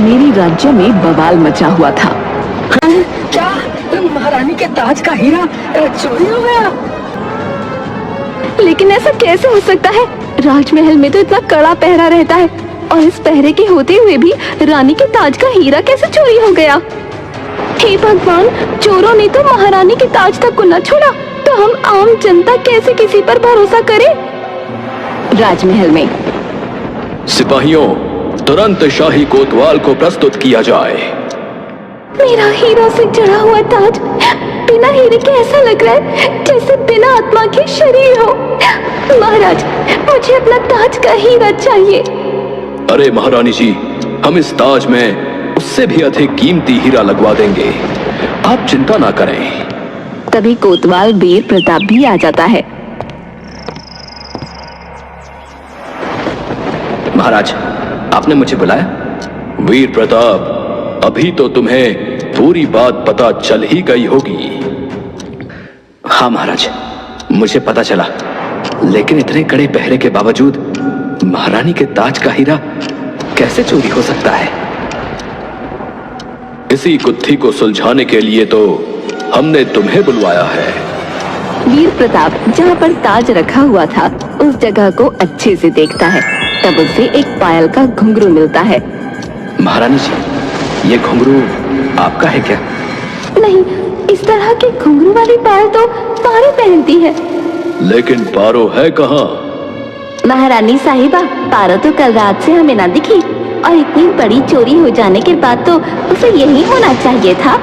मेरे राज्य में बवाल मचा हुआ था। क्या महारानी के ताज का हीरा चोरी हो गया? लेकिन ऐसा कैसे हो सकता है? राजमहल में तो इतना कड़ा पहरा रहता है, और इस पहरे के होते हुए भी रानी के ताज का हीरा कैसे चोरी हो गया? हे भगवान, चोरों ने तो महारानी के ताज तक को न छोड़ा, तो हम आम जनता कैसे किसी पर भरोसा करें? राजमहल में सिपाहियों, तुरंत शाही कोतवाल को प्रस्तुत किया जाए। मेरा हीरा से जड़ा हुआ ताज बिना हीरे के ऐसा लग रहा है जैसे बिना आत्मा के शरीर हो। महाराज, मुझे अपना ताज का हीरा चाहिए। अरे महारानी जी, हम इस ताज में उससे भी अधिक कीमती हीरा लगवा देंगे, आप चिंता ना करें। तभी कोतवाल वीर प्रताप भी आ जाता है। महाराज, आपने मुझे बुलाया? वीर प्रताप, अभी तो तुम्हें पूरी बात पता चल ही गई होगी। हाँ महाराज, मुझे पता चला, लेकिन इतने कड़े पहरे के बावजूद महारानी के ताज का हीरा कैसे चोरी हो सकता है? इसी गुत्थी को सुलझाने के लिए तो हमने तुम्हें बुलवाया है। वीर प्रताप जहाँ पर ताज रखा हुआ था उस जगह को अच्छे से देखता है। तब उसे एक पायल का घुंघरू मिलता है। महारानी जी, ये घुंघरू आपका है क्या? नहीं, इस तरह की घुंघरू वाली पायल तो पारो पहनती है। लेकिन पारो है कहाँ? महारानी साहिबा, पारो तो कल रात से हमें ना दिखी, और इतनी बड़ी चोरी हो जाने के बाद तो उसे यही होना चाहिए था।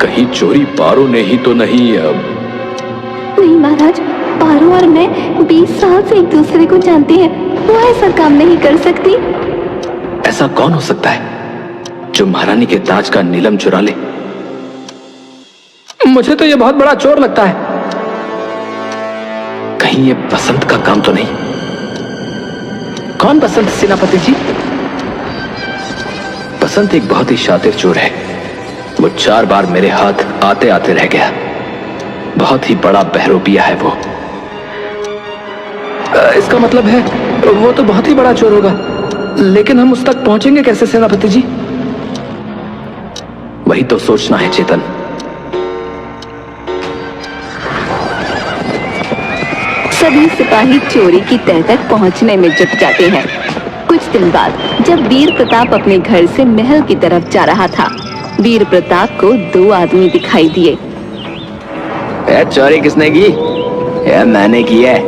कहीं चोरी पारो ने ही तो नहीं? अब नहीं महाराज, पारो और मैं 20 साल से एक दूसरे को जानते हैं, वो ऐसा काम नहीं कर सकती। ऐसा कौन हो सकता है जो महारानी के ताज का नीलम चुरा ले? मुझे तो ये बहुत बड़ा चोर लगता है। कहीं ये बसंत का काम तो नहीं? कौन बसंत सेनापति जी? बसंत एक बहुत ही शातिर चोर है। वो 4 बार मेरे हाथ आते आते रह गया। बहुत ही बड़ा बहरूपिया है वो। इसका मतलब है वो तो बहुत ही बड़ा चोर होगा, लेकिन हम उस तक पहुंचेंगे कैसे सेनापति जी? वही तो सोचना है चेतन। सभी सिपाही चोरी की तह तक पहुंचने में जुट जाते हैं। कुछ दिन बाद जब वीर प्रताप अपने घर से महल की तरफ जा रहा था, वीर प्रताप को 2 आदमी दिखाई दिए। चोरी किसने की? मैंने की है।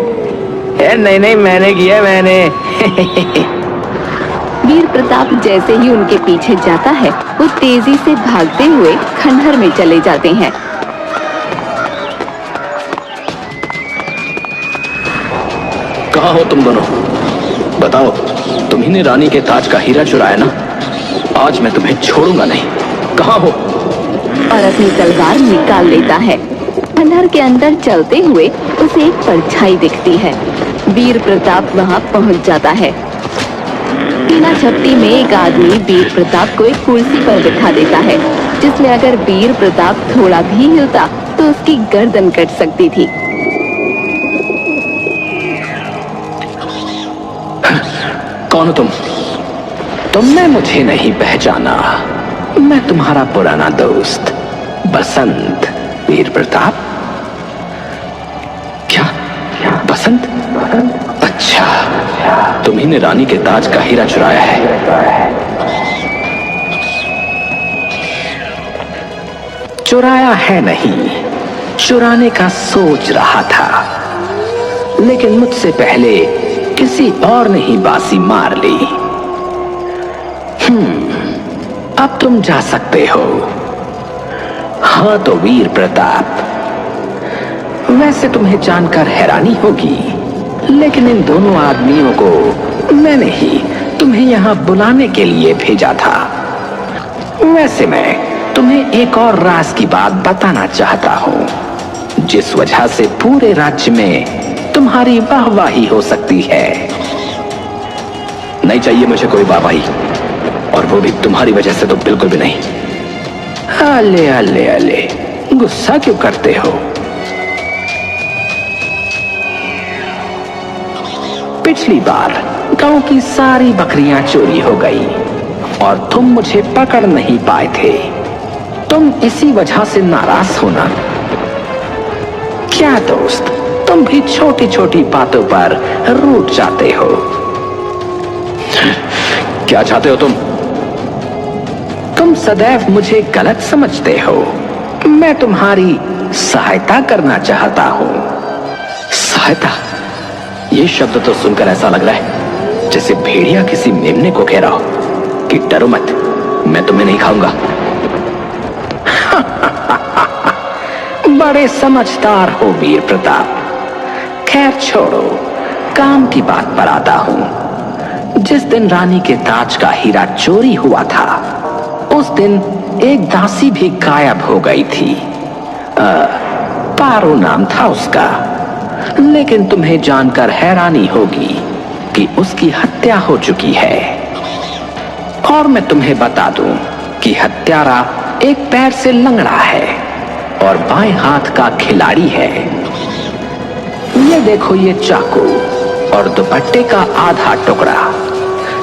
नहीं, मैंने की है, मैंने। वीर प्रताप जैसे ही उनके पीछे जाता है, वो तेजी से भागते हुए खंडहर में चले जाते हैं। कहाँ हो तुम दोनों? बताओ, तुम्ही ने रानी के ताज का हीरा चुराया ना? आज मैं तुम्हें छोड़ूंगा नहीं। कहाँ हो? और अपनी तलवार निकाल लेता है। खंडहर के अंदर चलते हुए उसे एक परछाई दिखती है। वीर प्रताप वहाँ पहुँच जाता है। बिना झपटी में एक आदमी वीर प्रताप को एक कुर्सी पर बिठा देता है, जिसमें अगर वीर प्रताप थोड़ा भी हिलता तो उसकी गर्दन कट सकती थी। कौन हो तुम? तुमने मुझे नहीं पहचाना। मैं तुम्हारा पुराना दोस्त बसंत, वीर प्रताप। क्या बसंत? अच्छा, तुम्ही ने रानी के ताज का हीरा चुराया है। चुराया है नहीं, चुराने का सोच रहा था, लेकिन मुझसे पहले किसी और ने ही बाजी मार ली। अब तुम जा सकते हो। हाँ तो वीर प्रताप, वैसे तुम्हें जानकर हैरानी होगी, लेकिन इन दोनों आदमियों को मैंने ही तुम्हें यहाँ बुलाने के लिए भेजा था। वैसे मैं तुम्हें एक और राज की बात बताना चाहता हूँ, जिस वजह से पूरे राज्य में तुम्हारी वाहवाही हो सकती है। नहीं चाहिए मुझे कोई वाहवाही, और वो भी तुम्हारी वजह से तो बिल्कुल भी नहीं। अले अले अले, गुस्सा क्यों करते हो? पिछली बार गांव की सारी बकरियां चोरी हो गई, और तुम मुझे पकड़ नहीं पाए थे। तुम इसी वजह से नाराज हो ना? क्या दोस्त, तुम भी छोटी छोटी बातों पर रूठ जाते हो। क्या चाहते हो तुम? तुम सदैव मुझे गलत समझते हो। मैं तुम्हारी सहायता करना चाहता हूं। सहायता? ये शब्द तो सुनकर ऐसा लग रहा है जैसे भेड़िया किसी मेमने को कह रहा हो कि डरो मत, मैं तुम्हें नहीं खाऊंगा। बड़े समझदार हो वीर प्रताप। खैर छोड़ो, काम की बात पर आता हूं। जिस दिन रानी के ताज का हीरा चोरी हुआ था, उस दिन एक दासी भी गायब हो गई थी। पारो नाम था उसका। लेकिन तुम्हें जानकर हैरानी होगी कि उसकी हत्या हो चुकी है। और मैं तुम्हें बता दूं कि हत्यारा एक पैर से लंगड़ा है और बाएं हाथ का खिलाड़ी है। ये देखो, ये चाकू और दुपट्टे का आधा टुकड़ा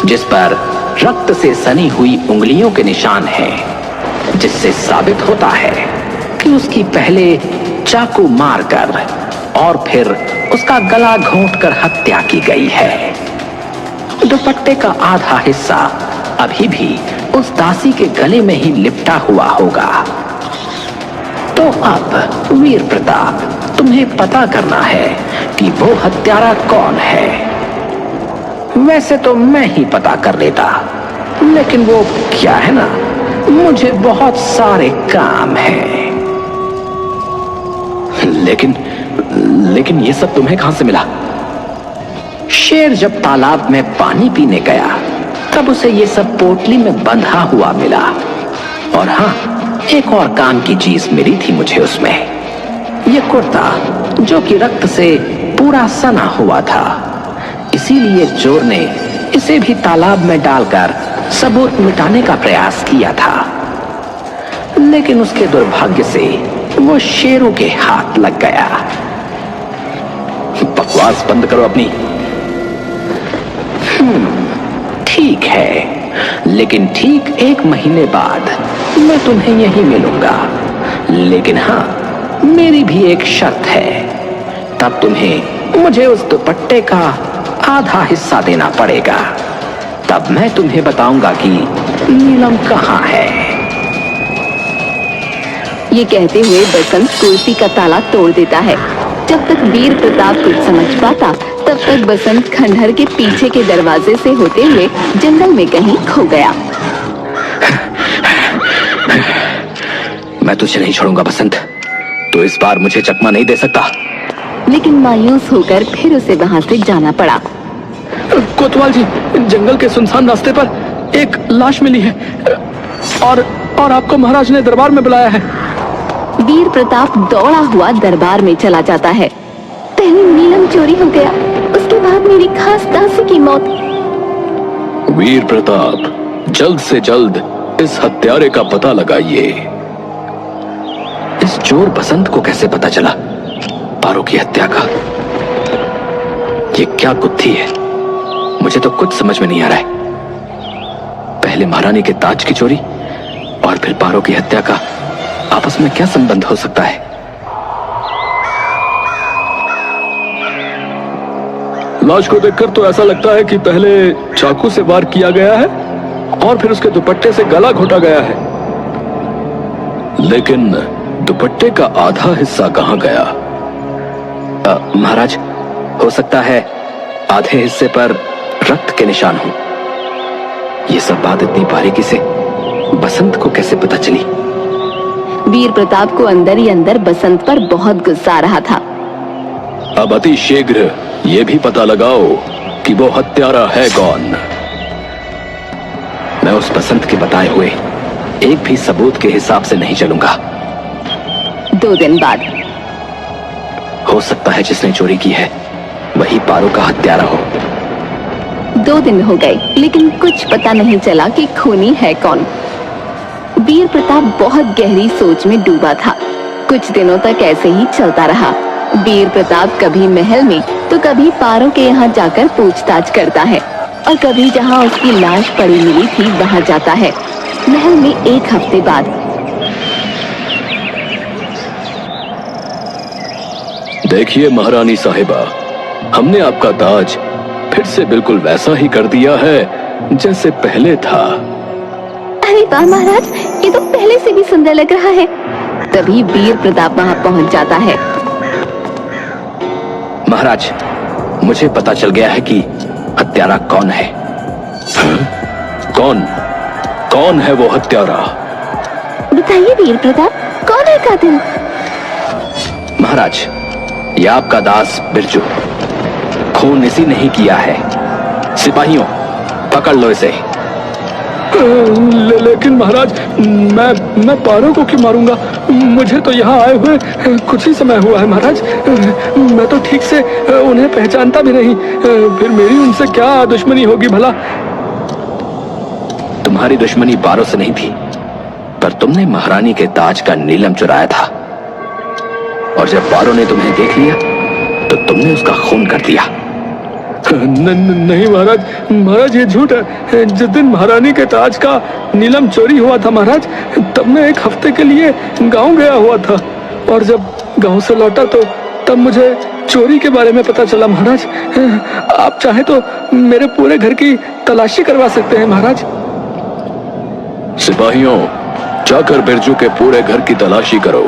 जिस पर रक्त से सनी हुई उंगलियों के निशान हैं, जिससे साबित होता है कि उसकी पहले चाकू मारकर और फिर उसका गला घोंटकर हत्या की गई है। दुपट्टे का आधा हिस्सा अभी भी उस दासी के गले में ही लिपटा हुआ होगा। तो अब वीर प्रताप, तुम्हें पता करना है कि वो हत्यारा कौन है। वैसे तो मैं ही पता कर लेता, लेकिन वो क्या है ना, मुझे बहुत सारे काम हैं। लेकिन ये सब तुम्हें कहां से मिला? शेर जब तालाब में पानी पीने गया तब उसे ये सब पोटली में बंधा हुआ मिला। और हाँ, एक और काम की चीज मिली थी मुझे उसमें। ये कुर्ता जो कि रक्त से पूरा सना हुआ था, इसीलिए चोर ने इसे भी तालाब में डालकर सबूत मिटाने का प्रयास किया था। लेकिन उसके दुर्भाग्य से वो शेरों के हाथ लग गया। बकवास बंद करो अपनी। ठीक है, लेकिन ठीक 1 महीने बाद मैं तुम्हें यहीं मिलूंगा। लेकिन हाँ, मेरी भी एक शर्त है। तब तुम्हें मुझे उस दुपट्टे का आधा हिस्सा देना पड़ेगा। तब मैं तुम्हें बताऊंगा कि नीलम कहाँ है। ये कहते हुए बसंत कुर्सी का ताला तोड़ देता है। जब तक वीर प्रताप कुछ समझ पाता, तब तक बसंत खंडहर के पीछे के दरवाजे से होते हुए जंगल में कहीं खो गया। मैं तुझे नहीं छोड़ूंगा बसंत, तो इस बार मुझे चकमा नहीं दे सकता। लेकिन मायूस होकर फिर उसे वहां से जाना पड़ा। कोतवाल जी, जंगल के सुनसान रास्ते पर एक लाश मिली है और आपको महाराज ने दरबार में बुलाया है। वीर प्रताप दौड़ा हुआ दरबार में चला जाता है। पहले नीलम चोरी हो गया, उसके बाद मेरी खास दासी की मौत। वीर प्रताप, जल्द से जल्द इस हत्यारे का पता लगाइए। इस चोर बसंत को कैसे पता चला पारो की हत्या का? ये क्या गुत्थी है? मुझे तो कुछ समझ में नहीं आ रहा है। पहले महारानी के ताज की चोरी और फिर पारो की हत्या का आपस में क्या संबंध हो सकता है? लाश को देखकर तो ऐसा लगता है कि पहले चाकू से वार किया गया है और फिर उसके दुपट्टे से गला घोटा गया है। लेकिन दुपट्टे का आधा हिस्सा कहां गया? महाराज, हो सकता है आधे हिस्से पर रक्त के निशान हो। ये सब बात इतनी बारीकी से बसंत को कैसे पता चली? वीर प्रताप को अंदर ही अंदर बसंत पर बहुत गुस्सा आ रहा था। अब अति शीघ्र ये भी पता लगाओ कि वो हत्यारा है कौन। मैं उस बसंत के बताए हुए एक भी सबूत के हिसाब से नहीं चलूंगा। 2 दिन बाद हो सकता है जिसने चोरी की है वही पारो का हत्यारा हो। 2 दिन हो गए, लेकिन कुछ पता नहीं चला कि खूनी है कौन। वीर प्रताप बहुत गहरी सोच में डूबा था। कुछ दिनों तक ऐसे ही चलता रहा। वीर प्रताप कभी महल में तो कभी पारो के यहाँ जाकर पूछताछ करता है। और कभी जहाँ उसकी लाश पड़ी मिली थी वहाँ जाता है। महल में 1 हफ्ते बाद देखिए महारानी साहिबा, हमने आपका ताज फिर से बिल्कुल वैसा ही कर दिया है जैसे पहले था। अरे वाह महाराज, ये तो पहले से भी सुंदर लग रहा है। तभी वीर प्रताप वहाँ पहुँच जाता है। महाराज, मुझे पता चल गया है कि हत्यारा कौन है। कौन है वो हत्यारा? बताइए वीर प्रताप, कौन है कातिल? महाराज, यह आपका दास बिरजू। खून इसी ने ही किया है। सिपाहियों, पकड़ लो इसे। लेकिन महाराज, मैं पारो को क्यों मारूंगा? मुझे तो यहाँ आए हुए कुछ ही समय हुआ है महाराज। मैं तो ठीक से उन्हें पहचानता भी नहीं। फिर मेरी उनसे क्या दुश्मनी होगी भला? तुम्हारी दुश्मनी पारो से नहीं थी, पर तुमने महारानी के ताज का नीलम चुराया था, और जब पारो ने तुम्हें देख लिया तो तुमने उसका खून कर दिया। नहीं महाराज, ये झूठ है। जिस दिन महारानी के ताज का नीलम चोरी हुआ था महाराज, तब मैं 1 हफ्ते के लिए गांव गया हुआ था, और जब गांव से लौटा तो तब मुझे चोरी के बारे में पता चला महाराज। आप चाहे तो मेरे पूरे घर की तलाशी करवा सकते हैं महाराज। सिपाहियों, जाकर बिरजू के पूरे घर की तलाशी करो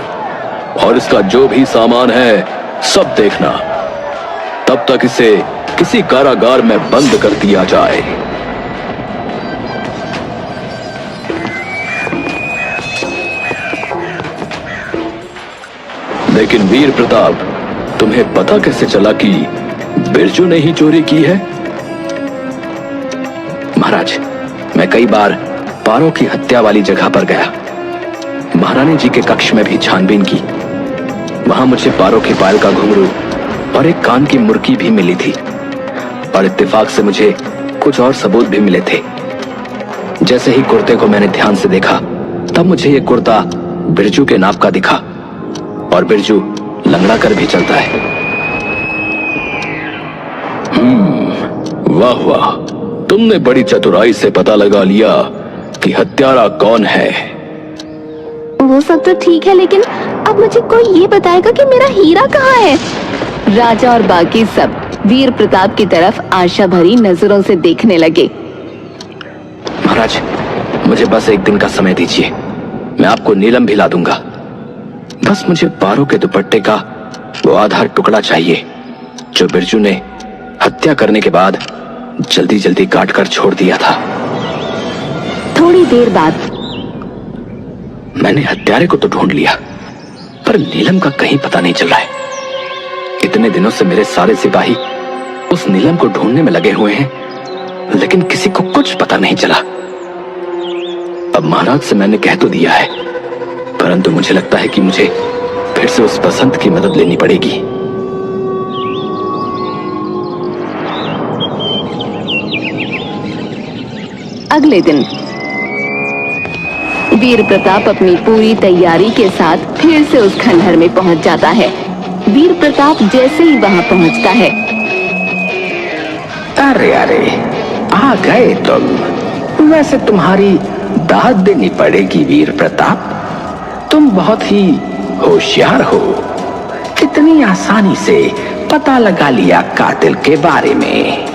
और इसका जो भी सामान है सब देखना। तब तक इसे किसी कारागार में बंद कर दिया जाए। लेकिन वीर प्रताप, तुम्हें पता कैसे चला कि बिरजू ने ही चोरी की है? महाराज, मैं कई बार पारो की हत्या वाली जगह पर गया। महारानी जी के कक्ष में भी छानबीन की। वहां मुझे पारो की पायल का घुंघरू और एक कान की मुर्की भी मिली थी, और इत्तेफाक से मुझे कुछ और सबूत भी मिले थे। जैसे ही कुर्ते को मैंने ध्यान से देखा, तब मुझे ये कुर्ता बिरजू के नाप का दिखा, और बिरजू लंगड़ा कर भी चलता है। वाह वाह, तुमने बड़ी चतुराई से पता लगा लिया कि हत्यारा कौन है। वो सब तो ठीक है, लेकिन अब मुझे कोई ये बताएगा कि मेरा हीरा कहाँ है? राजा और बाकी सब वीर प्रताप की तरफ आशा भरी नजरों से देखने लगे। महाराज, मुझे बस 1 दिन का समय दीजिए, मैं आपको नीलम भी ला दूंगा। बस मुझे पारो के दुपट्टे का वो आधा टुकड़ा चाहिए जो बिरजू ने हत्या करने के बाद जल्दी जल्दी काट कर छोड़ दिया था। थोड़ी देर बाद मैंने हत्यारे को तो ढूंढ लिया, पर नीलम का कहीं पता नहीं चल रहा है। इतने दिनों से मेरे सारे सिपाही उस नीलम को ढूंढने में लगे हुए हैं, लेकिन किसी को कुछ पता नहीं चला। अब महाराज से मैंने कह तो दिया है, परंतु मुझे लगता है कि मुझे फिर से उस बसंत की मदद लेनी पड़ेगी। अगले दिन वीर प्रताप अपनी पूरी तैयारी के साथ फिर से उस खंडहर में पहुंच जाता है। वीर प्रताप जैसे ही वहां पहुंचता है, अरे अरे, आ गए तुम। वैसे तुम्हारी दाद देनी पड़ेगी वीर प्रताप। तुम बहुत ही होशियार हो। कितनी आसानी से पता लगा लिया कातिल के बारे में।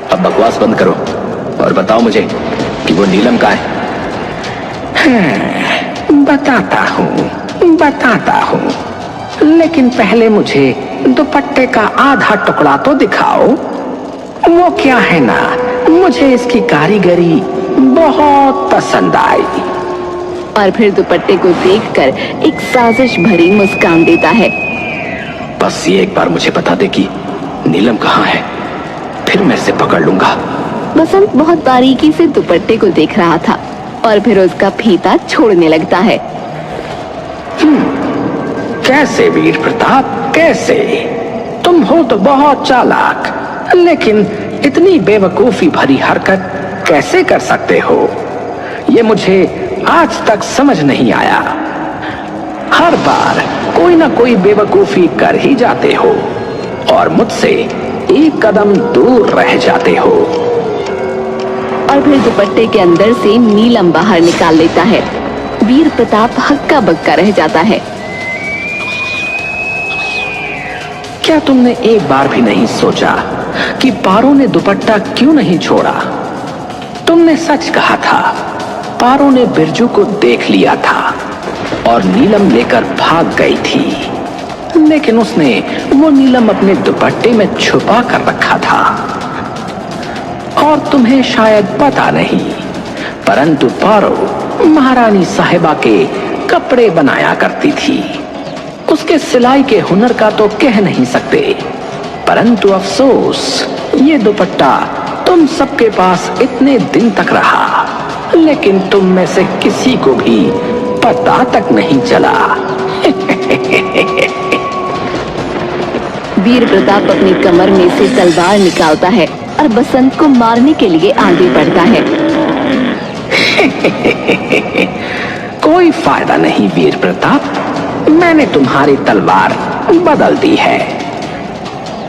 अब बकवास बंद करो और बताओ मुझे कि वो नीलम का है। बताता हूँ, लेकिन पहले मुझे दुपट्टे का आधा टुकड़ा तो दिखाओ। वो क्या है ना, मुझे इसकी कारीगरी बहुत पसंद आई। और फिर दुपट्टे को देखकर एक साजिश भरी मुस्कान देता है। बस ये एक बार मुझे बता दे कि नीलम कहाँ है, फिर मैं इसे पकड़ लूंगा। बसंत बहुत बारीकी से दुपट्टे को देख रहा था और फिर उसका फीता छोड़ने लगता है। कैसे वीर प्रताप, कैसे? तुम हो तो बहुत चालाक, लेकिन इतनी बेवकूफी भरी हरकत कैसे कर सकते हो? ये मुझे आज तक समझ नहीं आया। हर बार कोई ना कोई बेवकूफी कर ही जाते हो, और मुझसे एक कदम दूर रह जाते हो। और फिर दुपट्टे के अंदर से नीलम बाहर निकाल लेता है। वीर प्रताप हक्का बक्का रह जाता है। क्या तुमने एक बार भी नहीं सोचा कि पारो ने दुपट्टा क्यों नहीं छोड़ा? तुमने सच कहा था, पारो ने बिरजू को देख लिया था और नीलम लेकर भाग गई थी, लेकिन उसने वो नीलम अपने दुपट्टे में छुपा कर रखा था। और तुम्हें शायद पता नहीं, परंतु पारो महारानी साहिबा के कपड़े बनाया करती थी। उसके सिलाई के हुनर का तो कह नहीं सकते, परंतु अफसोस ये दुपट्टा तुम सबके पास इतने दिन तक रहा, लेकिन तुम में से किसी को भी पता तक नहीं चला। वीर प्रताप अपनी कमर में से तलवार निकालता है और बसंत को मारने के लिए आगे बढ़ता है। कोई फायदा नहीं वीर प्रताप, मैंने तुम्हारी तलवार बदल दी है।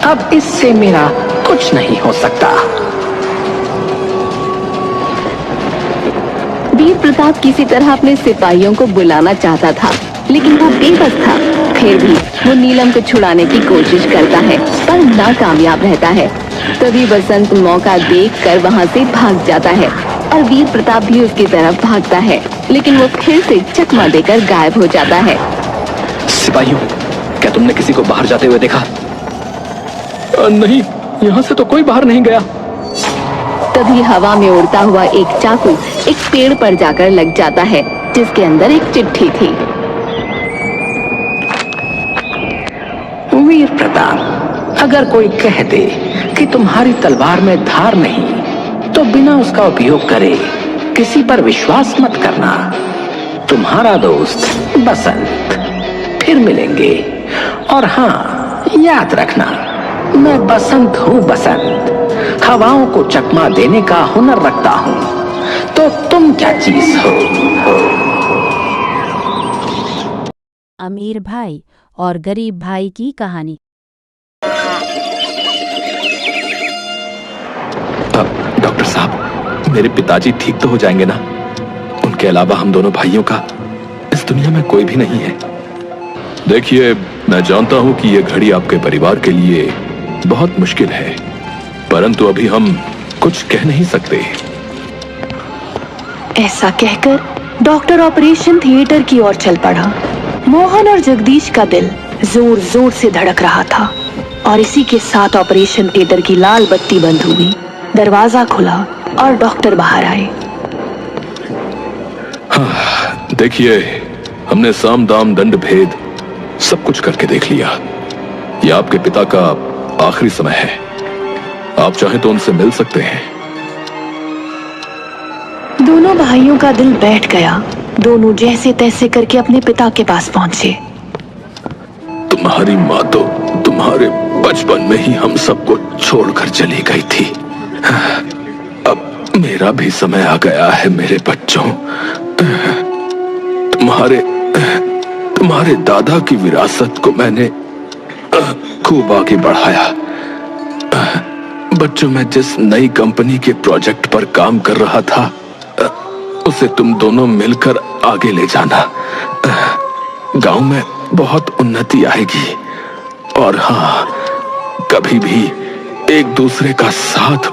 अब इससे मेरा कुछ नहीं हो सकता। वीर प्रताप किसी तरह अपने सिपाहियों को बुलाना चाहता था, लेकिन वो बेबस था। फिर भी वो नीलम को छुड़ाने की कोशिश करता है, पर नाकामयाब रहता है। तभी बसंत मौका देखकर वहाँ से भाग जाता है और वीर प्रताप भी उसकी तरफ भागता है, लेकिन वो फिर से चकमा देकर गायब हो जाता है। सिपाहियों, क्या तुमने किसी को बाहर जाते हुए देखा? नहीं, यहाँ से तो कोई बाहर नहीं गया। तभी हवा में उड़ता हुआ एक चाकू एक पेड़ पर जाकर लग जाता है, जिसके अंदर एक चिट्ठी थी। वीर प्रताप, अगर कोई कह दे कि तुम्हारी तलवार में धार नहीं, तो बिना उसका उपयोग करे किसी पर विश्वास मत करना। तुम्हारा दोस्त बसंत। फिर मिलेंगे। और हाँ, याद रखना, मैं बसंत हूँ। बसंत हवाओं को चकमा देने का हुनर रखता हूँ। तो तुम क्या चीज हो? अमीर भाई और गरीब भाई की कहानी। डॉक्टर साहब, मेरे पिताजी ठीक तो हो जाएंगे ना? उनके अलावा हम दोनों भाइयों का इस दुनिया में कोई भी नहीं है। देखिए, मैं जानता हूं कि यह घड़ी आपके परिवार के लिए बहुत मुश्किल है, परंतु अभी हम कुछ कह नहीं सकते। ऐसा कहकर डॉक्टर ऑपरेशन थिएटर की ओर चल पड़ा। मोहन और जगदीश का दिल जोर जोर से धड़क रहा था और इसी के साथ ऑपरेशन थिएटर की लाल बत्ती बंद हुई, दरवाजा खुला और डॉक्टर बाहर आए। देखिए, हमने साम दाम दंड भेद सब कुछ करके देख लिया। यह आपके पिता का आखिरी समय है। आप चाहें तो उनसे मिल सकते हैं। दोनों भाइयों का दिल बैठ गया। दोनों जैसे तैसे करके अपने पिता के पास पहुंचे। तुम्हारी माँ तो तुम्हारे बचपन में ही हम सबको छोड़कर चली गई थी। अब मेरा भी समय आ गया है मेरे बच्चों। तुम्हारे दादा की विरासत को मैंने खूब आगे बढ़ाया। बच्चों, मैं जिस नई कंपनी के प्रोजेक्ट पर काम कर रहा था, उसे तुम दोनों मिलकर आगे ले जाना। गांव में बहुत उन्नति आएगी। और हाँ, कभी भी एक दूसरे का साथ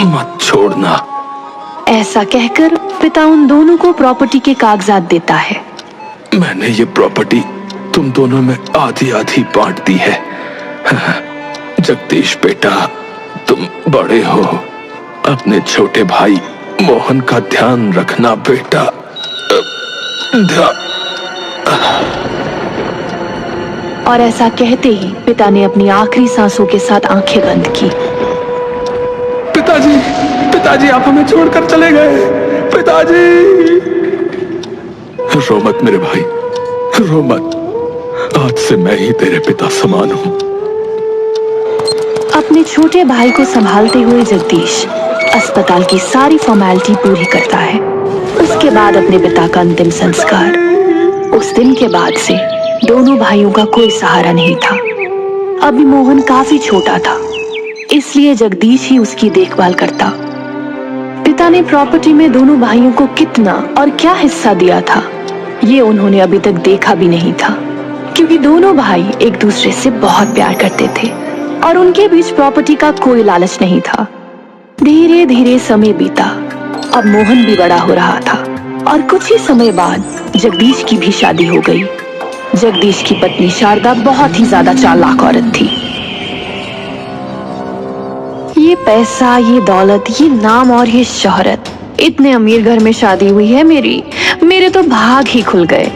मत छोड़ना। ऐसा कहकर पिता उन दोनों को प्रॉपर्टी के कागजात देता है। मैंने ये प्रॉपर्टी तुम दोनों में आधी आधी बांट दी है। जगदीश बेटा, तुम बड़े हो, अपने छोटे भाई मोहन का ध्यान रखना बेटा। और ऐसा कहते ही पिता ने अपनी आखिरी सांसों के साथ आंखें बंद की। पिताजी, पिताजी, आप हमें छोड़कर चले गए। पिताजी! रो मत मेरे भाई, रो मत। आज से मैं ही तेरे पिता समान हूं। अपने छोटे भाई को संभालते हुए जगदीश अस्पताल की सारी फॉर्मेलिटी पूरी करता है। उसके बाद अपने पिता का अंतिम संस्कार। उस दिन के बाद से दोनों भाइयों का कोई सहारा नहीं था। अभी मोहन काफी छोटा था। इसलिए जगदीश ही उसकी देखभाल करता। पिता ने प्रॉपर्टी में दोनों भाइयों को कितना और क्या हिस्सा दिया था, ये उन्होंने अभी तक देखा भी नहीं था, क्योंकि दोनों भाई एक दूसरे से बहुत प्यार करते थे और उनके बीच प्रॉपर्टी का कोई लालच नहीं था। धीरे धीरे समय बीता। अब मोहन भी बड़ा हो रहा था और कुछ ही समय बाद जगदीश की भी शादी हो गई। जगदीश की पत्नी शारदा बहुत ही ज्यादा चालाक औरत थी। ये पैसा, ये दौलत, ये नाम और ये शोहरत, इतने अमीर घर में शादी हुई है मेरे तो भाग ही खुल गए।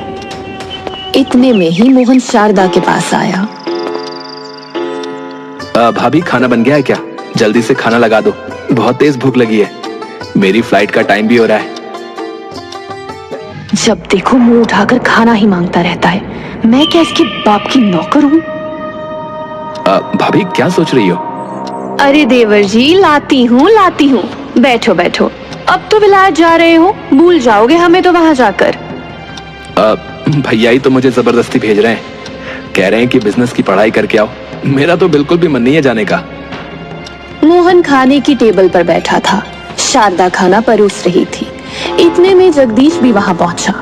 इतने में ही मोहन शारदा के पास आया। भाभी, खाना बन गया है क्या? जल्दी से खाना लगा दो, बहुत तेज भूख लगी है। मेरी फ्लाइट का टाइम भी हो रहा है। जब देखो मुंह उठाकर खाना ही मांगता रहता है। मैं क्या इसके बाप की नौकर हूँ? भाभी, क्या सोच रही हो? अरे देवर जी, लाती हूँ। बैठो बैठो। अब तो विलायत जा रहे हो, भूल जाओगे हमें तो वहां जाकर। भैया ही तो मुझे जबरदस्ती भेज रहे हैं, कह रहे हैं कि बिजनेस की पढ़ाई करके आओ। मेरा तो बिल्कुल भी मन नहीं है जाने का। मोहन खाने की टेबल पर बैठा था। शारदा खाना परोस रही थी। इतने में जगदीश भी वहां पहुंचा।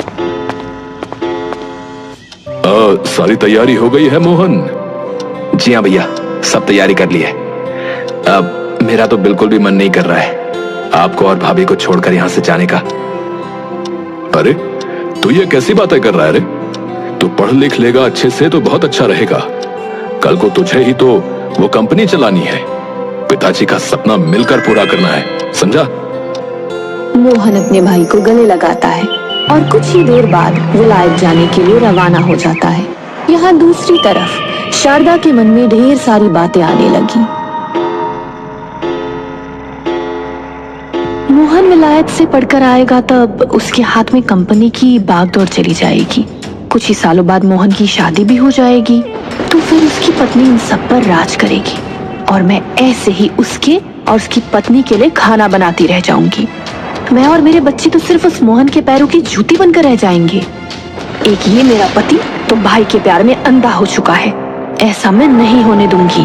सारी तैयारी हो गई है मोहन? जी हाँ भैया, सब तैयारी कर ली है। अब मेरा तो बिल्कुल भी मन नहीं कर रहा है आपको और भाभी को छोड़कर यहाँ से जाने का। अरे तू ये कैसी बातें कर रहा है रे? तू पढ़ लिख लेगा अच्छे से तो बहुत अच्छा रहेगा। कल को तुझे ही तो वो कंपनी चलानी है। पिताजी का सपना मिलकर पूरा करना है, समझा? मोहन अपने भाई को गले लगाता है और कुछ ही देर बाद विलायत जाने के लिए रवाना हो जाता है। यहाँ दूसरी तरफ शारदा के मन में ढेर सारी बातें आने लगी। मोहन विलायत से पढ़कर आएगा तब उसके हाथ में कंपनी की बागडोर चली जाएगी। कुछ ही सालों बाद मोहन की शादी भी हो जाएगी, तो फिर उसकी पत्नी इन सब पर राज करेगी और मैं ऐसे ही उसके और उसकी पत्नी के लिए खाना बनाती रह जाऊंगी। मैं और मेरे बच्चे तो सिर्फ उस मोहन के पैरों की जूती बनकर रह जाएंगे। एक ये मेरा पति तो भाई के प्यार में अंधा हो चुका है, ऐसा मैं नहीं होने दूंगी।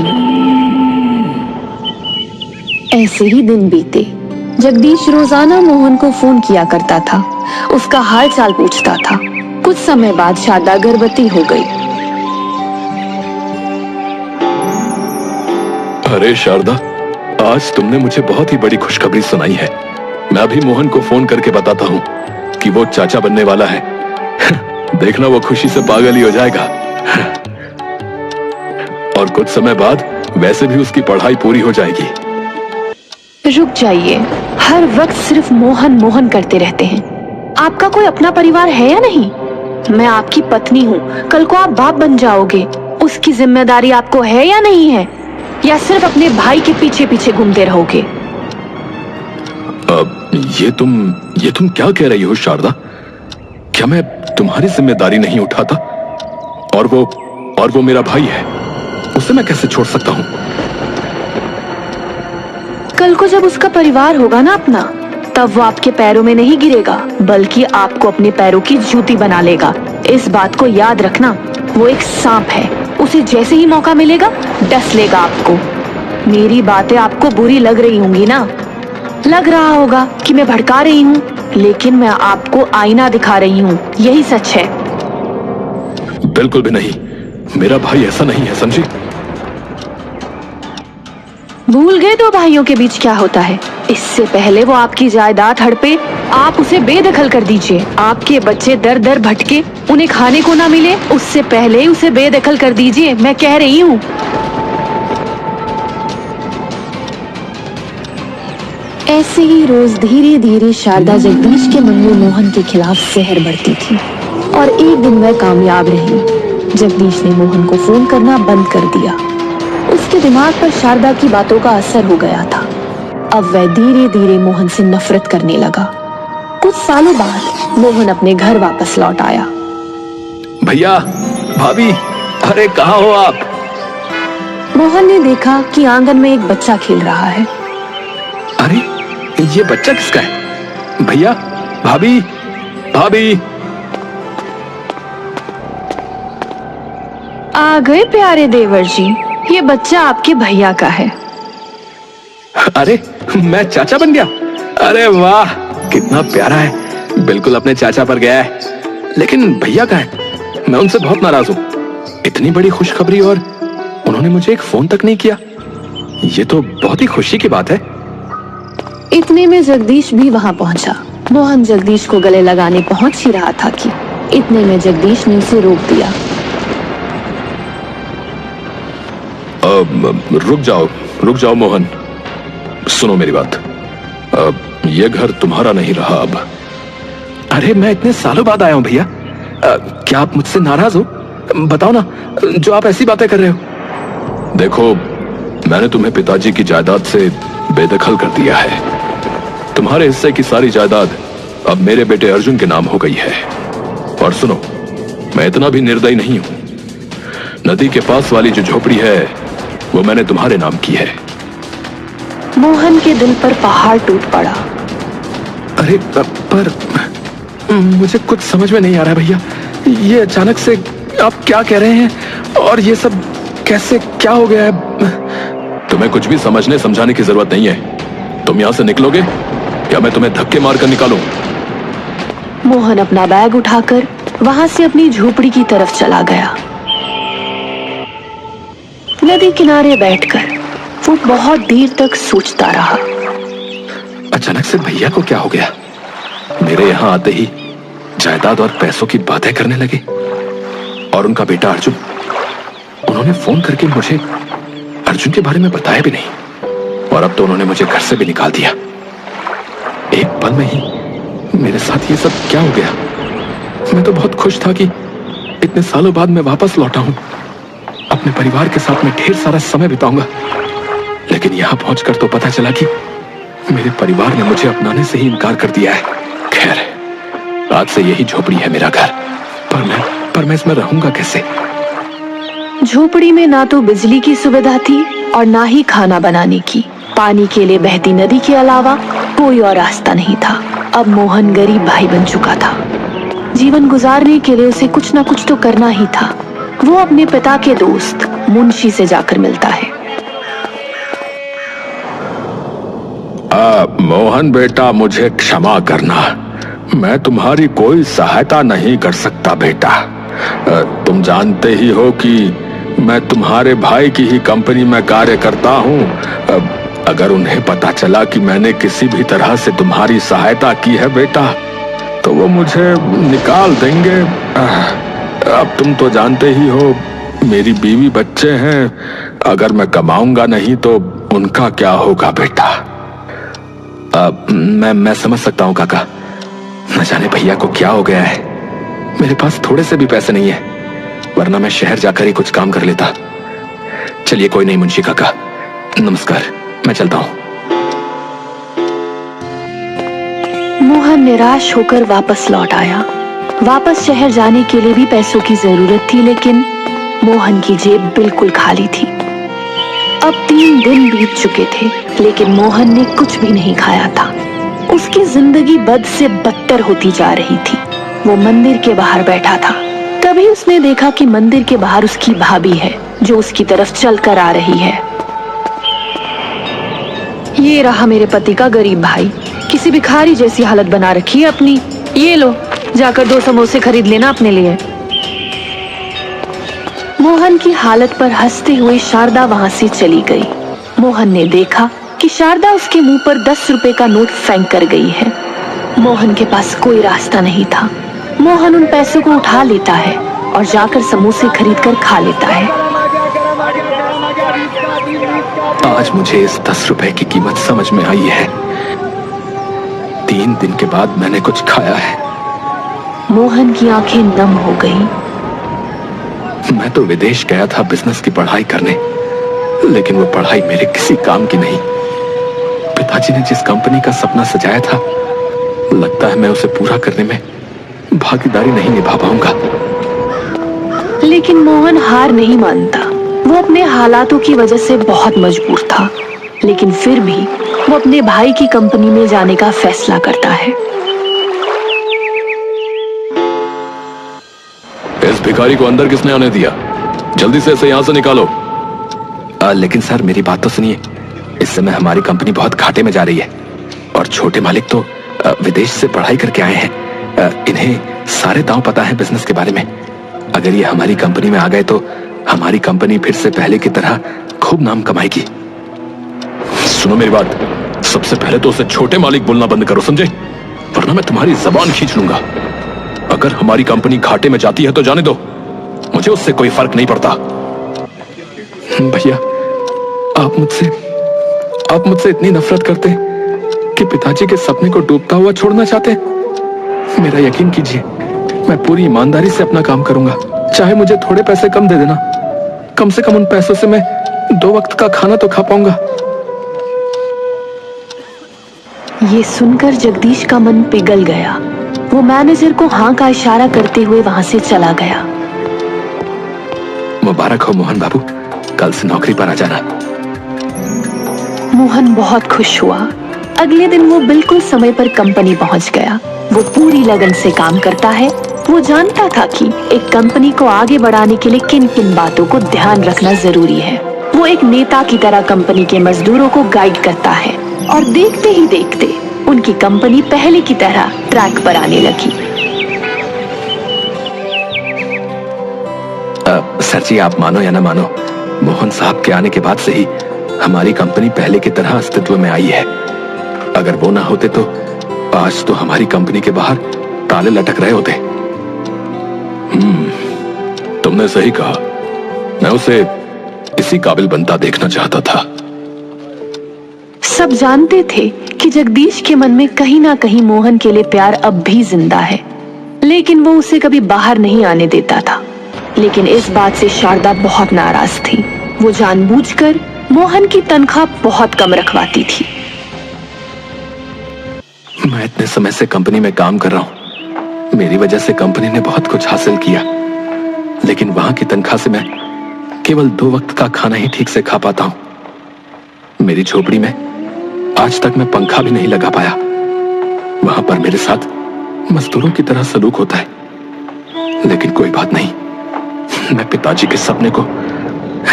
ऐसे ही दिन बीते। जगदीश रोजाना मोहन को फोन किया करता था, उसका हाल चाल पूछता था। कुछ समय बाद शारदा गर्भवती हो गई। अरे शारदा, आज तुमने मुझे बहुत ही बड़ी खुशखबरी सुनाई है। मैं अभी मोहन को फोन करके बताता हूँ कि वो चाचा बनने वाला है। देखना वो खुशी से पागल ही हो जाएगा। और कुछ समय बाद वैसे भी उसकी पढ़ाई पूरी हो जाएगी। रुक जाइए, हर वक्त सिर्फ मोहन मोहन करते रहते हैं। आपका कोई अपना परिवार है या नहीं? मैं आपकी पत्नी हूँ, कल को आप बाप बन जाओगे, उसकी जिम्मेदारी आपको है या नहीं है? या सिर्फ अपने भाई के पीछे पीछे घूमते रहोगे? ये तुम क्या कह रही हो शारदा? क्या मैं तुम्हारी जिम्मेदारी नहीं उठाता? और वो मेरा भाई है, उसे मैं कैसे छोड़ सकता हूँ? कल को जब उसका परिवार होगा ना अपना, तब वो आपके पैरों में नहीं गिरेगा, बल्कि आपको अपने पैरों की जूती बना लेगा। इस बात को याद रखना। वो एक सांप है, उसे जैसे ही मौका मिलेगा डस लेगा आपको। मेरी बातें आपको बुरी लग रही होंगी ना? लग रहा होगा कि मैं भड़का रही हूँ, लेकिन मैं आपको आईना दिखा रही हूँ, यही सच है। बिल्कुल भी नहीं, मेरा भाई ऐसा नहीं है, समझी? भूल गए दो भाइयों के बीच क्या होता है? इससे पहले वो आपकी जायदाद हड़पे, आप उसे बेदखल कर दीजिए। आपके बच्चे दर दर भटके, उन्हें खाने को ना मिले, उससे पहले ही उसे बेदखल कर दीजिए, मैं कह रही हूँ। ऐसे ही रोज धीरे धीरे शारदा जगदीश के मन में मोहन के खिलाफ जहर बढ़ती थी और एक दिन वह कामयाब रही। जगदीश ने मोहन को फोन करना बंद कर दिया। उसके दिमाग पर शारदा की बातों का असर हो गया था। अब वह धीरे धीरे मोहन से नफरत करने लगा। कुछ सालों बाद मोहन अपने घर वापस लौट आया। भैया, भाभी, अरे कहाँ हो आप? मोहन ने देखा कि आंगन में एक बच्चा खेल रहा है। अरे ये बच्चा किसका है? भैया, भाभी, भाभी। आ गए प्यारे देवर जी, ये बच्चा आपके भैया का है। अरे मैं चाचा बन गया। अरे वाह, कितना प्यारा है, बिल्कुल अपने चाचा पर गया है। लेकिन भैया कहाँ है? मैं उनसे बहुत नाराज हूँ। इतनी बड़ी खुशखबरी और उन्होंने मुझे एक फोन तक नहीं किया। ये तो बहुत ही खुशी की बात है। इतने में जगदीश भी वहां पहुंचा। मोहन जगदीश को गले लगाने पहुंच ही रहा था कि इतने में जगदीश ने उसे रोक दिया। रुक जाओ मोहन, सुनो मेरी बात। ये घर तुम्हारा नहीं रहा अब। अरे मैं इतने सालों बाद आया हूँ भैया, क्या आप मुझसे नाराज हो? बताओ ना, जो आप ऐसी बातें कर रहे हो। देखो, मैंने तुम्हें पिताजी की जायदाद से बेदखल कर दिया है। तुम्हारे हिस्से की सारी जायदाद अब मेरे बेटे अर्जुन के नाम हो गई है। और सुनो, मैं इतना भी निर्दयी नहीं हूं। नदी के पास वाली जो झोपड़ी है वो मैंने तुम्हारे नाम की है। मोहन के दिल पर पहाड़ टूट पड़ा। अरे पर मुझे कुछ समझ में नहीं आ रहा भैया, ये अचानक से आप क्या कह रहे हैं और ये सब कैसे, क्या हो गया है? तुम्हें कुछ भी समझने समझाने की जरूरत नहीं है। तुम यहां से निकलोगे या मैं तुम्हें धक्के मारकर निकालूं? मोहन अपना बैग उठाकर वहां से अपनी झोपड़ी की तरफ चला गया। नदी किनारे बैठकर वो बहुत देर तक सोचता रहा। अचानक से भैया को क्या हो गया? मेरे यहाँ आते ही जायदाद और पैसों की बातें करने लगे। और उनका बेटा अर्जुन, उन्होंने फोन करके मुझे अर्जुन के बारे में बताया भी नहीं। और अब तो उन्होंने मुझे घर से भी निकाल दिया। एक पल में ही मेरे साथ ये सब क्या हो गया? मैं तो बहुत खुश था कि इतने सालों बाद मैं वापस लौटा हूं। अपने परिवार के साथ मैं ढेर सारा समय बिताऊंगा। लेकिन यहां पहुंचकर तो पता चला कि मेरे परिवार ने मुझे अपनाने से ही इनकार कर दिया है। खैर, आज से यही झोपड़ी है मेरा घर। पर मैं इसमें रहूंगा कैसे? झोपड़ी में ना तो बिजली की सुविधा थी और ना ही खाना बनाने की। पानी के लिए बहती नदी के अलावा कोई और रास्ता नहीं था। अब मोहन गरीब भाई बन चुका था। जीवन गुजारने के लिए उसे कुछ ना कुछ तो करना ही था। वो अपने पिता के दोस्त मुंशी से जाकर मिलता है। मोहन बेटा, मुझे क्षमा करना, मैं तुम्हारी कोई सहायता नहीं कर सकता बेटा। तुम जानते ही हो कि मैं तुम्हारे भाई की ही कंपनी में कार्य करता हूँ। अगर उन्हें पता चला कि मैंने किसी भी तरह से तुम्हारी सहायता की है बेटा, तो वो मुझे निकाल देंगे। अब तुम तो जानते ही हो, मेरी बीवी बच्चे हैं। अगर मैं कमाऊंगा नहीं तो उनका क्या होगा बेटा? मैं समझ सकता हूँ काका। न जाने भैया को क्या हो गया है। मेरे पास थोड़े से भी पैसे नहीं है, वरना मैं शहर जाकर ही कुछ काम कर लेता। चलिए कोई नहीं मुंशी काका, नमस्कार, मैं चलता हूँ। मोहन निराश होकर वापस लौट आया। वापस शहर जाने के लिए भी पैसों की जरूरत थी, लेकिन मोहन की जेब बिल्कुल खाली थी। अब 3 दिन बीत चुके थे, लेकिन मोहन ने कुछ भी नहीं खाया था। उसकी जिंदगी बद से बदतर होती जा रही थी। वो मंदिर के बाहर बैठा था। तभी उसने देखा कि मंदिर के बाहर उसकी भाभी है, जो उसकी तरफ चलकर आ रही है। ये रहा मेरे पति का गरीब भाई, किसी भिखारी जैसी हालत बना रखी है अपनी। ये लो, जाकर 2 समोसे खरीद लेना अपने लिए। मोहन की हालत पर हंसते हुए शारदा वहां से चली गई। मोहन ने देखा कि शारदा उसके मुंह पर 10 रुपए का नोट फेंक कर गई है। मोहन के पास कोई रास्ता नहीं था। मोहन उन पैसों को उठा लेता है और जाकर समोसे खरीदकर खा लेता है। आज मुझे इस 10 रुपए की कीमत समझ में आई है। 3 दिन के बाद मैंने कुछ खाया है। मोहन की आंखें नम हो गईं। मैं तो विदेश गया था बिजनेस की पढ़ाई करने, लेकिन वो पढ़ाई मेरे किसी काम की नहीं। पिताजी ने जिस कंपनी का सपना सजाया था, लगता है मैं उसे पूरा करने में भागीदारी नहीं निभा पाऊंगा। लेकिन मोहन हार नहीं मानता। वो अपने हालातों की वजह से बहुत मजबूर था, लेकिन फिर भी वो अपने भाई की कंपनी में जाने का फैसला करता है। इस भिखारी को अंदर किसने आने दिया? जल्दी से इसे यहाँ से निकालो। लेकिन सर मेरी बात तो सुनिए। इस समय हमारी कंपनी बहुत घाटे में जा रही है और छोटे मालिक तो विदेश से पढ़ाई करके आए हैं। इन्हें सारे दांव पता है बिजनेस के बारे में। अगर ये हमारी कंपनी में आ गए तो हमारी कंपनी फिर से पहले की तरह खूब नाम कमाएगी। सुनो मेरी बात, सबसे पहले तो उसे छोटे मालिक बोलना बंद करो, समझे? वरना मैं तुम्हारी जबान खींच लूंगा। अगर हमारी कंपनी घाटे में जाती है तो जाने दो, मुझे उससे कोई फर्क नहीं पड़ता। भैया, आप मुझसे इतनी नफरत करते हैं कि पिताजी के सपने को डूबता हुआ छोड़ना चाहते हैं। मेरा यकीन कीजिए, मैं पूरी ईमानदारी से अपना काम करूंगा। चाहे मुझे थोड़े पैसे कम दे देना, कम से कम उन पैसों से मैं 2 वक्त का खाना तो खा पाऊंगा। ये सुनकर जगदीश का मन पिघल गया। वो मैनेजर को हाँ का इशारा करते हुए वहां से चला गया। मुबारक हो मोहन बाबू, कल से नौकरी पर आ जाना। मोहन बहुत खुश हुआ। अगले दिन वो बिल्कुल समय पर कंपनी पहुंच गया। वो पूरी लगन से काम करता है। वो जानता था कि एक कंपनी को आगे बढ़ाने के लिए किन किन बातों को ध्यान रखना जरूरी है। वो एक नेता की तरह कंपनी के मजदूरों को गाइड करता है और देखते ही देखते उनकी कंपनी पहले की तरह ट्रैक पर आने लगी। सर जी, आप मानो या ना मानो, मोहन साहब के आने के बाद से ही हमारी कंपनी पहले की तरह अस्तित्व में आई है। अगर वो ना होते तो आज तो हमारी कंपनी के बाहर ताले लटक रहे होते। तुमने सही कहा, मैं उसे इसी काबिल बनता देखना चाहता था। सब जानते थे कि जगदीश के मन में कहीं ना कहीं मोहन के लिए प्यार अब भी जिंदा है, लेकिन वो उसे कभी बाहर नहीं आने देता था। लेकिन इस बात से शारदा बहुत नाराज थी। वो जानबूझकर मोहन की तनख्वाह बहुत कम रखवाती थी। मैं इतने समय से कंपनी में काम कर रहा हूं। मेरी वजह से कंपनी ने बहुत कुछ हासिल किया, लेकिन वहां की तनख्वाह से मैं केवल 2 वक्त का खाना ही ठीक से खा पाता हूं। मेरी झोपड़ी में आज तक मैं पंखा भी नहीं लगा पाया। वहां पर मेरे साथ मजदूरों की तरह सलूक होता है, लेकिन कोई बात नहीं, मैं पिताजी के सपने को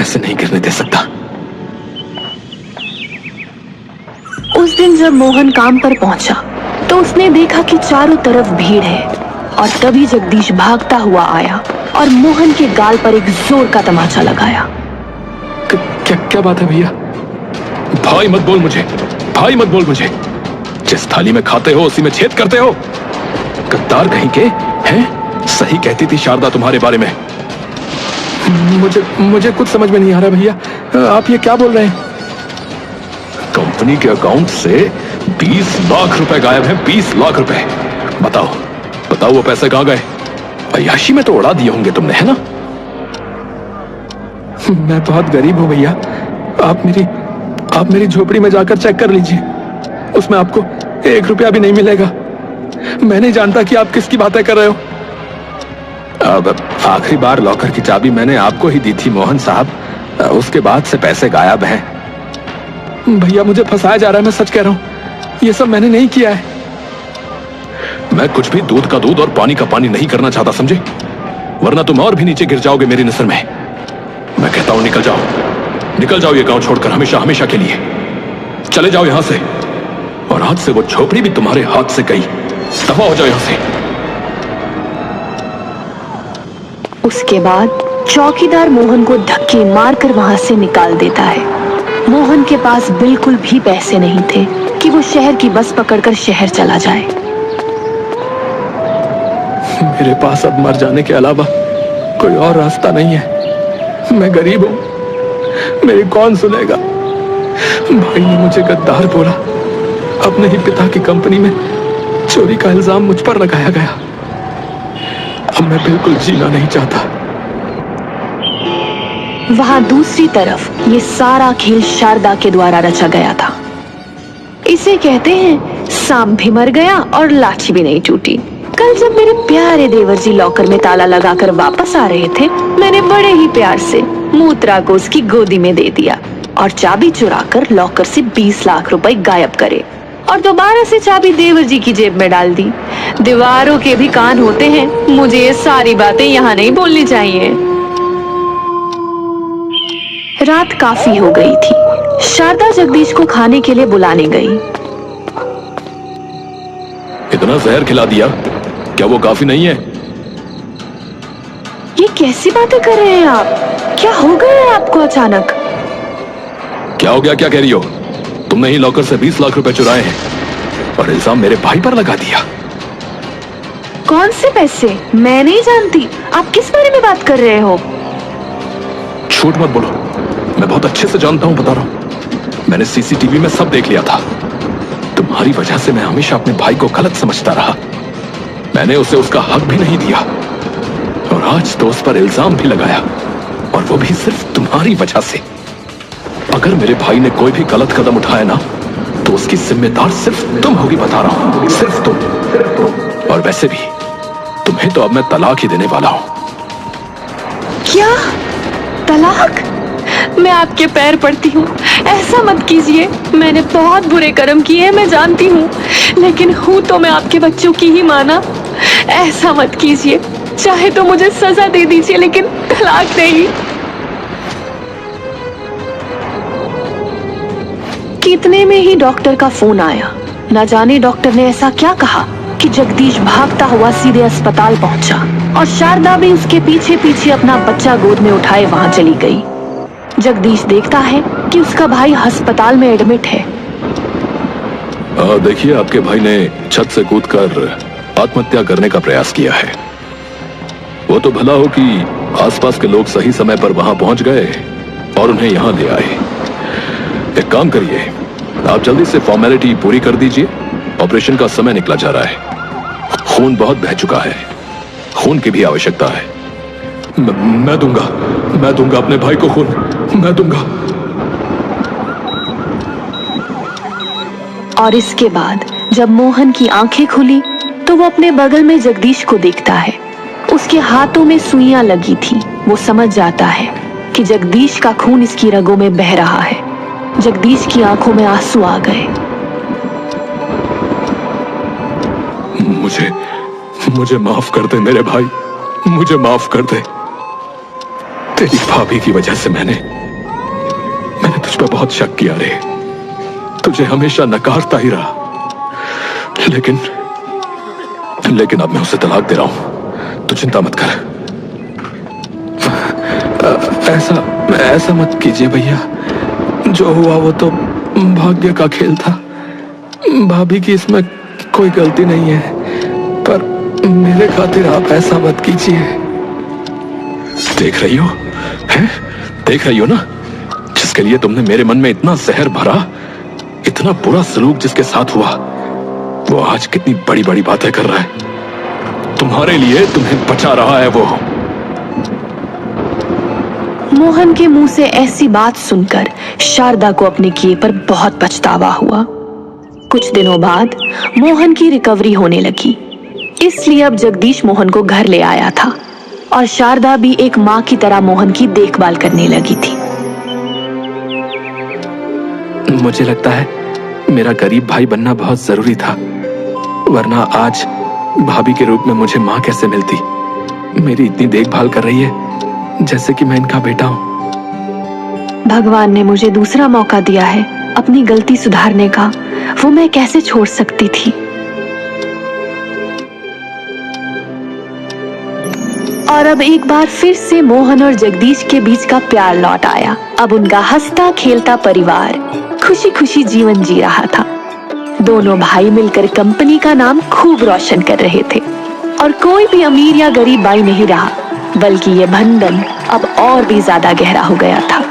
ऐसे नहीं गिरने दे सकता। उस दिन जब मोहन काम पर पहुंचा तो उसने देखा कि चारों तरफ भीड़ है और तभी जगदीश भागता हुआ आया और मोहन के गाल पर एक जोर का तमाचा लगाया। क्या बात है भैया? भाई मत बोल मुझे, भाई मत बोल मुझे। जिस थाली में खाते हो उसी में छेद करते हो। गद्दार कहीं के हैं? सही कहती थी शारदा तुम्हारे बारे में। मुझे कुछ समझ में नहीं आ रहा भैया, आप ये क्या बोल रहे हैं? कंपनी के अकाउंट से 20 लाख रुपए गायब है। 20 लाख रुपए। बताओ बताओ, वो पैसे कहां गए? अय्याशी में तो उड़ा दिए होंगे तुमने, है ना? मैं बहुत गरीब हूं भैया। आप मेरी झोपड़ी में जाकर चेक कर लीजिए, उसमें आपको 1 रुपया भी नहीं मिलेगा। मैं नहीं जानता कि आप किसकी बातें कर रहे हो। अब आखिरी बार लॉकर की चाबी मैंने आपको ही दी थी मोहन साहब, उसके बाद से पैसे गायब हैं। भैया मुझे फंसाया जा रहा है, मैं सच कह रहा हूं, ये सब मैंने नहीं किया है। मैं कुछ भी दूध का दूध और पानी का पानी नहीं करना चाहता, समझे? वरना तुम और भी नीचे गिर जाओगे मेरी नजर में। मैं कहता हूं निकल जाओ, निकल जाओ ये गांव छोड़कर, हमेशा हमेशा के लिए चले जाओ यहां से। और आज से वो झोपड़ी भी तुम्हारे हाथ से गई। दफा हो जाओ यहां से। उसके बाद चौकीदार मोहन को धक्के मारकर वहां से निकाल देता है। मोहन के पास बिल्कुल भी पैसे नहीं थे कि वो शहर की बस पकड़कर शहर चला जाए। मेरे पास अब मर जाने के अलावा कोई और रास्ता नहीं है। मैं गरीब हूं, मेरी कौन सुनेगा? भाई ने मुझे गद्दार बोला। अपने ही पिता की कंपनी में चोरी का इल्जाम मुझ पर लगाया गया। अब मैं बिल्कुल जीना नहीं चाहता। वहां दूसरी तरफ ये सारा खेल शारदा के द्वारा रचा गया था। इसे कहते हैं सांप भी मर गया और लाठी भी नहीं टूटी। कल जब मेरे प्यारे देवर जी लॉकर में ताला लगाकर वापस आ रहे थे, मैंने बड़े ही प्यार से मूत्रा को उसकी गोदी में दे दिया और चाबी चुराकर लॉकर से 20 लाख रुपए गायब करे और दोबारा से चाबी देवर जी की जेब में डाल दी। दीवारों के भी कान होते हैं, मुझे ये सारी बातें यहाँ नहीं बोलनी चाहिए। रात काफी हो गई थी। शारदा जगदीश को खाने के लिए बुलाने गई। इतना जहर खिला दिया, क्या वो काफी नहीं है? ये कैसी बातें कर रहे हैं आप? क्या हो गया है आपको अचानक? क्या हो गया, क्या कह रही हो? तुमने ही लॉकर से 20 लाख रुपए चुराए हैं और इल्जाम मेरे भाई पर लगा दिया। कौन से पैसे? मैं नहीं जानती। आप किस बारे में बात कर रहे हो? झूठ मत बोलो, मैं बहुत अच्छे से जानता हूं, बता रहा हूं। मैंने सीसीटीवी में सब देख लिया था। तुम्हारी वजह से मैं हमेशा अपने भाई को गलत समझता रहा। मैंने उसे उसका हक भी नहीं दिया और आज तो उस पर इल्जाम भी लगाया, और वो भी सिर्फ तुम्हारी वजह से। अगर मेरे भाई ने कोई भी गलत कदम उठाया ना, तो उसकी जिम्मेदार सिर्फ तुम होगी, बता रहा हूं, सिर्फ तुम। और वैसे भी तुम्हें तो अब मैं तलाक ही देने वाला हूं। क्या? तलाक? मैं आपके पैर पड़ती हूँ, ऐसा मत कीजिए। मैंने बहुत बुरे कर्म किए हैं, मैं जानती हूँ, लेकिन हूँ तो मैं आपके बच्चों की ही मां ना। ऐसा मत कीजिए, चाहे तो मुझे सजा दे दीजिए, लेकिन तलाक नहीं। कितने में ही डॉक्टर का फोन आया। न जाने डॉक्टर ने ऐसा क्या कहा कि जगदीश भागता हुआ सीधे अस्पताल पहुंचा और शारदा भी उसके पीछे पीछे अपना बच्चा गोद में उठाए वहां चली गई। जगदीश देखता है कि उसका भाई अस्पताल में एडमिट है। देखिए, आपके भाई ने छत से कूदकर आत्महत्या करने का प्रयास किया है। वो तो भला हो कि आसपास के लोग सही समय पर वहां पहुंच गए और उन्हें यहां ले आए। एक काम करिए, आप जल्दी से फॉर्मेलिटी पूरी कर दीजिए। ऑपरेशन का समय निकला जा रहा है। खून बहुत बह चुका है, खून की भी आवश्यकता है। मैं दूंगा अपने भाई को खून, मैं दूंगा। और इसके बाद जब मोहन की आंखें खुली तो वो अपने बगल में जगदीश को देखता है। उसके हाथों में सुइयां लगी थी। वो समझ जाता है कि जगदीश का खून इसकी रगों में बह रहा है। जगदीश की आंखों में आंसू आ गए। मुझे माफ कर दे मेरे भाई, मुझे माफ कर दे। तेरी भाभी की वजह से मैंने तुझ पर बहुत शक किया रे। तुझे हमेशा नकारता ही रहा, लेकिन अब मैं उसे तलाक दे रहा हूं। तू चिंता मत कर। ऐसा मत कीजिए भैया। जो हुआ वो तो भाग्य का खेल था। भाभी की इसमें कोई गलती नहीं है, पर मेरे खातिर आप ऐसा मत कीजिए। देख रही हो, हैं? देख रही हो ना, जिसके लिए तुमने मेरे मन में इतना जहर भरा, इतना बुरा सलूक जिसके साथ हुआ, वो आज कितनी बड़ी बड़ी बातें कर रहा है। तुम्हारे लिए तुम्हें बचा रहा है वो। मोहन के मुंह से ऐसी बात सुनकर शारदा को अपने किए पर बहुत पछतावा हुआ। कुछ दिनों बाद मोहन की रिकवरी होने लगी, इसलिए अब जगदीश मोहन को घर ले आया था और शारदा भी एक मां की तरह मोहन की देखभाल करने लगी थी। मुझे लगता है मेरा गरीब भाई बनना बहुत जरूरी था, वरना आज भाभी के रूप में मुझे मां कैसे मिलती। मेरी इतनी देखभाल कर रही है जैसे कि मैं इनका बेटा हूं। भगवान ने मुझे दूसरा मौका दिया है अपनी गलती सुधारने का, वो मैं कैसे छोड़ सकती थी। और अब एक बार फिर से मोहन और जगदीश के बीच का प्यार लौट आया। अब उनका हंसता खेलता परिवार खुशी खुशी जीवन जी रहा था। दोनों भाई मिलकर कंपनी का नाम खूब रोशन कर रहे थे और कोई भी अमीर या गरीब भाई नहीं रहा, बल्कि ये बंधन अब और भी ज्यादा गहरा हो गया था।